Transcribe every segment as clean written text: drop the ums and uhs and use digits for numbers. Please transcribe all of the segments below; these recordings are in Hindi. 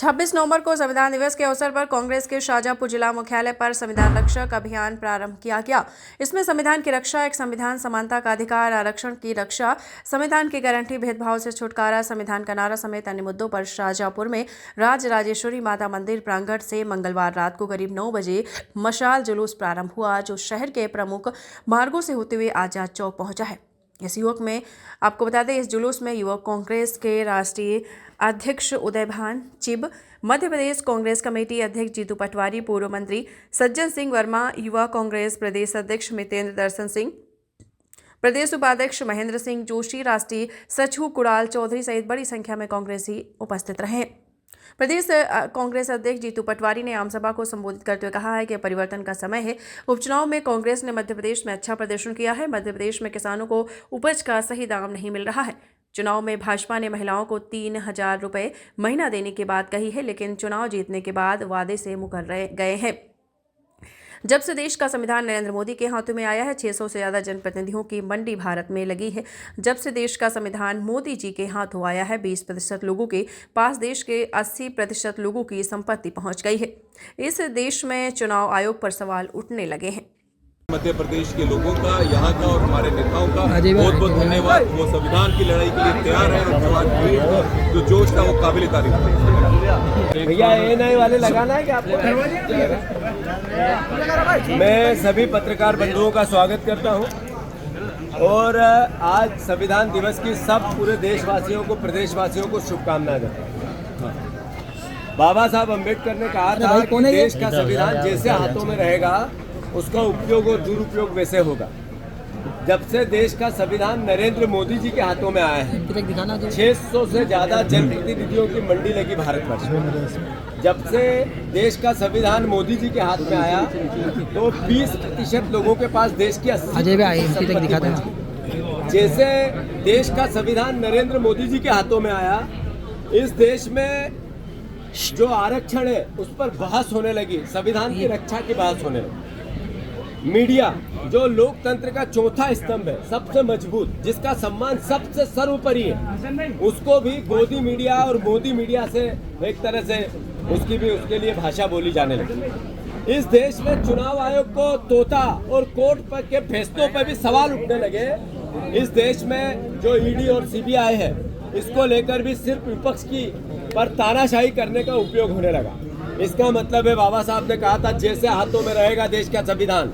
26 नवंबर को संविधान दिवस के अवसर पर कांग्रेस के शाहजहांपुर जिला मुख्यालय पर संविधान रक्षक अभियान प्रारंभ किया गया। इसमें संविधान की रक्षा, एक संविधान, समानता का अधिकार, आरक्षण की रक्षा, संविधान की गारंटी, भेदभाव से छुटकारा, संविधान का नारा समेत अन्य मुद्दों पर शाहजहांपुर में राजराजेश्वरी माता मंदिर प्रांगण से मंगलवार रात को करीब 9 बजे मशाल जुलूस प्रारंभ हुआ, जो शहर के प्रमुख मार्गों से होते हुए आजाद चौक पहुंचा है। इस युवक में आपको बता दें, इस जुलूस में युवक कांग्रेस के राष्ट्रीय अध्यक्ष उदयभान चिब, मध्य प्रदेश कांग्रेस कमेटी अध्यक्ष जीतू पटवारी, पूर्व मंत्री सज्जन सिंह वर्मा, युवा कांग्रेस प्रदेश अध्यक्ष मितेंद्र दर्शन सिंह, प्रदेश उपाध्यक्ष महेंद्र सिंह जोशी, राष्ट्रीय सचिव कुणाल चौधरी सहित बड़ी संख्या में कांग्रेसी उपस्थित रहे। प्रदेश कांग्रेस अध्यक्ष जीतू पटवारी ने आमसभा को संबोधित करते हुए कहा है कि परिवर्तन का समय है। उपचुनाव में कांग्रेस ने मध्य प्रदेश में अच्छा प्रदर्शन किया है। मध्य प्रदेश में किसानों को उपज का सही दाम नहीं मिल रहा है। चुनाव में भाजपा ने महिलाओं को 3,000 रुपए महीना देने की बात कही है, लेकिन चुनाव जीतने के बाद वादे से मुकर गए हैं। जब से देश का संविधान नरेंद्र मोदी के हाथों में आया है, 600 से ज़्यादा जनप्रतिनिधियों की मंडी भारत में लगी है। जब से देश का संविधान मोदी जी के हाथों आया है, 20% लोगों के पास देश के 80% लोगों की संपत्ति पहुंच गई है। इस देश में चुनाव आयोग पर सवाल उठने लगे हैं। मध्य प्रदेश के लोगों का, यहाँ का और हमारे नेताओं का बहुत बहुत धन्यवाद। वो संविधान की लड़ाई के लिए तैयार है और जो जोश था वो काबिल तारीफ है। भैया ANI वाले लगाना है क्या आपको? मैं सभी पत्रकार बंधुओं का स्वागत करता हूं और आज संविधान दिवस की सब पूरे देशवासियों को, प्रदेशवासियों को शुभकामनाएं देता हूं। बाबा साहब अम्बेडकर ने कहा था कि देश का संविधान जैसे हाथों में रहेगा उसका उपयोग और दुरुपयोग वैसे होगा। जब से देश का संविधान नरेंद्र मोदी जी के हाथों में आया है, 600 से ज्यादा जनप्रतिनिधियों की मंडी लगी भारतवर्ष में। जब से देश का संविधान मोदी जी के हाथ में आया तो 20% लोगों के पास देश की 80%। जैसे देश का संविधान नरेंद्र मोदी जी के हाथों में आया, इस देश में जो आरक्षण है उस पर बहस होने लगी, संविधान की रक्षा की बहस होने लगी। मीडिया जो लोकतंत्र का चौथा स्तंभ है, सबसे मजबूत, जिसका सम्मान सबसे सर्वोपरि है, उसको भी गोदी मीडिया और मोदी मीडिया से एक तरह से उसके लिए भाषा बोली जाने लगी। इस देश में चुनाव आयोग को तोता और कोर्ट पर के फैसलों पर भी सवाल उठने लगे। इस देश में जो ED और CBI है, इसको लेकर भी सिर्फ विपक्ष की पर तानाशाही करने का उपयोग होने लगा। इसका मतलब है, बाबा साहब ने कहा था जैसे हाथों में रहेगा देश का संविधान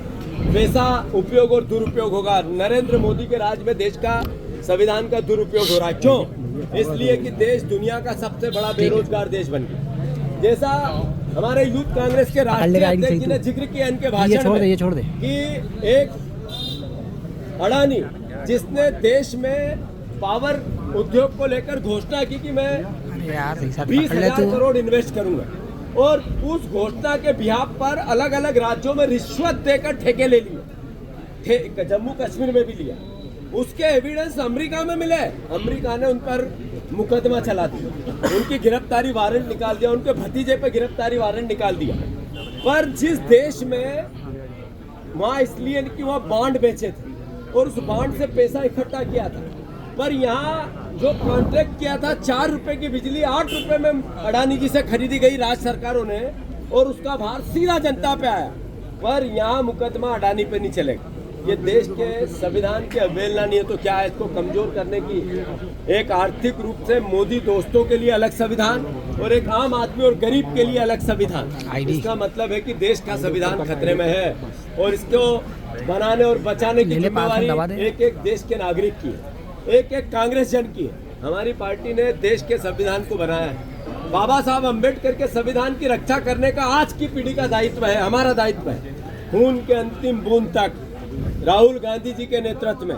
वैसा उपयोग और दुरुपयोग होगा। नरेंद्र मोदी के राज में देश का संविधान का दुरुपयोग हो रहा है। क्यों? इसलिए कि देश दुनिया का सबसे बड़ा बेरोजगार देश बन गया। जैसा हमारे यूथ कांग्रेस के राष्ट्रीय अध्यक्ष ने जिक्र किया इनके भाषण में कि एक अडानी, जिसने देश में पावर उद्योग को लेकर घोषणा की कि मैं 20,000 करोड़ इन्वेस्ट करूंगा, और उस घोषणा के बिहाफ पर अलग अलग राज्यों में रिश्वत देकर ठेके ले लिए, जम्मू कश्मीर में भी लिया। उसके एविडेंस अमेरिका में मिले, अमेरिका ने उन पर मुकदमा चला दिया, उनकी गिरफ्तारी वारंट निकाल दिया, उनके भतीजे पे गिरफ्तारी वारंट निकाल दिया। पर जिस देश में वहाँ इसलिए कि वहाँ बॉन्ड बेचे थे और उस बॉन्ड से पैसा इकट्ठा किया था, पर यहाँ जो कॉन्ट्रैक्ट किया था 4 रुपए की बिजली 8 रुपए में अडानी जी से खरीदी गई राज्य सरकारों ने, और उसका भार सीधा जनता पे आया। पर यहाँ मुकदमा अडानी पे नहीं चलेगा। ये देश के संविधान की अवहेलना नहीं है तो क्या है? इसको कमजोर करने की एक आर्थिक रूप से मोदी दोस्तों के लिए अलग संविधान और एक आम आदमी और गरीब के लिए अलग संविधान। इसका मतलब है कि देश का संविधान खतरे में है और इसको बनाने और बचाने की जिम्मेवारी एक एक देश के नागरिक की है, एक एक कांग्रेस जन की है। हमारी पार्टी ने देश के संविधान को बनाया है। बाबा साहब अम्बेडकर के संविधान की रक्षा करने का आज की पीढ़ी का दायित्व है, हमारा दायित्व है। खून के अंतिम बूंद तक राहुल गांधी जी के नेतृत्व में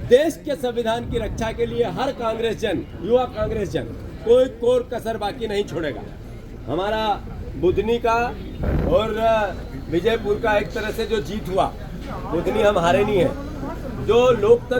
देश के संविधान की रक्षा के लिए हर कांग्रेस जन, युवा कांग्रेस जन कोई कोर कसर बाकी नहीं छोड़ेगा। हमारा बुधनी का और विजयपुर का एक तरह से जो जीत हुआ, बुधनी हम हारे नहीं है। जो लोकतंत्र